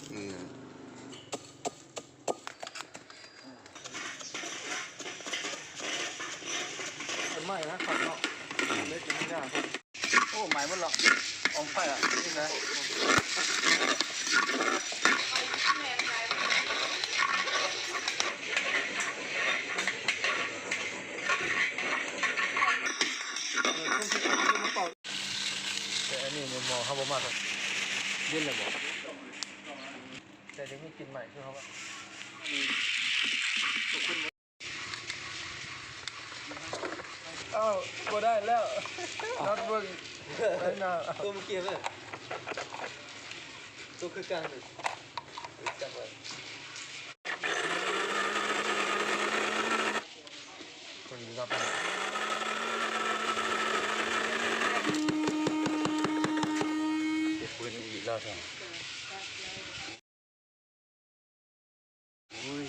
ไม่นะฝักเนาะเล็กไม่ยากโอ้หมายมันหรอกอองไฟอ่ะนี่นะแต่อันนี้มันมองเขาบอกมากเลยเย็นเลยบอกแต่เดี๋ยวนี้กินใหม่คือเขาว่าอ้าวก็ได้แล้วน็อตเบิ้งไปหน้าตัวเมื่อกี้เลยตัวคือกลางเลยจับไว้คนนี้ก็เป็นเก็บปืนอีกแล้วใช่ไหมอุ้ย